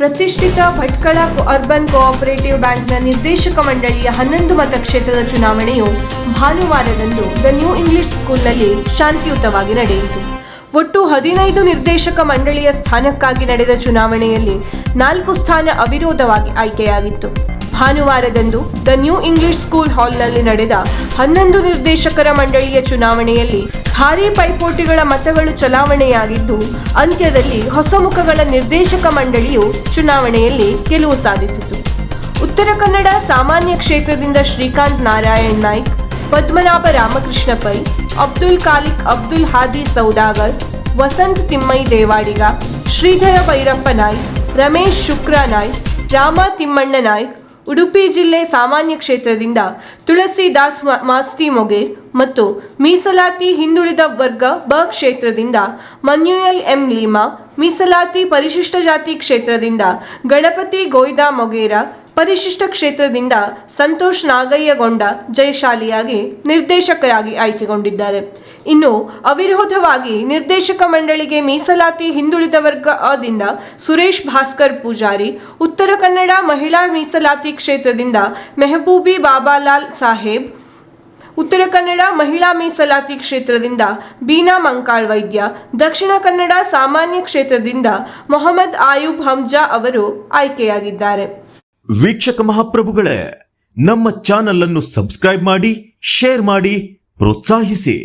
ಪ್ರತಿಷ್ಠಿತ Bhatkal urban cooperative ಬ್ಯಾಂಕ್ನ ನಿರ್ದೇಶಕ ಮಂಡಳಿಯ 11 ಮತಕ್ಷೇತ್ರದ ಚುನಾವಣೆಯು ಭಾನುವಾರದಂದು ದ ನ್ಯೂ ಇಂಗ್ಲಿಷ್ ಸ್ಕೂಲ್ನಲ್ಲಿ ಶಾಂತಿಯುತವಾಗಿ ನಡೆಯಿತು. ಒಟ್ಟು 15 ನಿರ್ದೇಶಕ ಮಂಡಳಿಯ ಸ್ಥಾನಕ್ಕಾಗಿ ನಡೆದ ಚುನಾವಣೆಯಲ್ಲಿ 4 ಸ್ಥಾನ ಅವಿರೋಧವಾಗಿ ಆಯ್ಕೆಯಾಗಿತ್ತು. ಭಾನುವಾರದಂದು ದ ನ್ಯೂ ಇಂಗ್ಲಿಷ್ ಸ್ಕೂಲ್ ಹಾಲ್ನಲ್ಲಿ ನಡೆದ 11 ನಿರ್ದೇಶಕರ ಮಂಡಳಿಯ ಚುನಾವಣೆಯಲ್ಲಿ ಭಾರೀ ಪೈಪೋಟಿಗಳ ಮತಗಳು ಚಲಾವಣೆಯಾಗಿದ್ದು, ಅಂತ್ಯದಲ್ಲಿ ಹೊಸ ಮುಖಗಳ ನಿರ್ದೇಶಕ ಮಂಡಳಿಯು ಚುನಾವಣೆಯಲ್ಲಿ ಗೆಲುವು ಸಾಧಿಸಿತು. ಉತ್ತರ ಕನ್ನಡ ಸಾಮಾನ್ಯ ಕ್ಷೇತ್ರದಿಂದ ಶ್ರೀಕಾಂತ್ ನಾರಾಯಣ್ ನಾಯ್ಕ್, ಪದ್ಮನಾಭ ರಾಮಕೃಷ್ಣ ಪೈ, ಅಬ್ದುಲ್ ಖಾಲಿಕ್ ಅಬ್ದುಲ್ ಹಾದಿ ಸೌದಾಗರ್, ವಸಂತ್ ತಿಮ್ಮೈ ದೇವಾಡಿಗ, ಶ್ರೀಧರ ಭೈರಪ್ಪ ನಾಯ್ಕ್, ರಮೇಶ್ ಶುಕ್ರ ನಾಯ್ಕ್, ರಾಮ ತಿಮ್ಮಣ್ಣ ನಾಯ್ಕ್, ಉಡುಪಿ ಜಿಲ್ಲೆ ಸಾಮಾನ್ಯ ಕ್ಷೇತ್ರದಿಂದ ತುಳಸಿದಾಸ್ ಮಾಸ್ತಿ ಮೊಗೇರ್ ಮತ್ತು ಮೀಸಲಾತಿ ಹಿಂದುಳಿದ ವರ್ಗ ಬ ಕ್ಷೇತ್ರದಿಂದ ಮನ್ಯುಯಲ್ ಎಂ ಲೀಮಾ, ಮೀಸಲಾತಿ ಪರಿಶಿಷ್ಟ ಜಾತಿ ಕ್ಷೇತ್ರದಿಂದ ಗಣಪತಿ ಗೋಯ್ದಾ ಮೊಗೇರ, ಪರಿಶಿಷ್ಟ ಕ್ಷೇತ್ರದಿಂದ ಸಂತೋಷ್ ನಾಗಯ್ಯಗೊಂಡ ಜಯಶಾಲಿಯಾಗಿ ನಿರ್ದೇಶಕರಾಗಿ ಆಯ್ಕೆಗೊಂಡಿದ್ದಾರೆ. ಇನ್ನು ಅವಿರೋಧವಾಗಿ ನಿರ್ದೇಶಕ ಮಂಡಳಿಗೆ ಮೀಸಲಾತಿ ಹಿಂದುಳಿದ ವರ್ಗ ಅದಿಂದ ಸುರೇಶ್ ಭಾಸ್ಕರ್ ಪೂಜಾರಿ, ಉತ್ತರ ಕನ್ನಡ ಮಹಿಳಾ ಮೀಸಲಾತಿ ಕ್ಷೇತ್ರದಿಂದ ಮೆಹಬೂಬಿ ಬಾಬಾಲಾಲ್ ಸಾಹೇಬ್, ಉತ್ತರ ಕನ್ನಡ ಮಹಿಳಾ ಮೀಸಲಾತಿ ಕ್ಷೇತ್ರದಿಂದ ಬೀನಾ ಮಂಕಾಳ್ ವೈದ್ಯ, ದಕ್ಷಿಣ ಕನ್ನಡ ಸಾಮಾನ್ಯ ಕ್ಷೇತ್ರದಿಂದ ಮೊಹಮ್ಮದ್ ಆಯೂಬ್ ಹಮ್ಜಾ ಅವರು ಆಯ್ಕೆಯಾಗಿದ್ದಾರೆ. ವೀಕ್ಷಕ ಮಹಾಪ್ರಭುಗಳೇ, ನಮ್ಮ ಚಾನಲ್ ಅನ್ನು ಸಬ್ಸ್ಕ್ರೈಬ್ ಮಾಡಿ, ಶೇರ್ ಮಾಡಿ, ಪ್ರೋತ್ಸಾಹಿಸಿ.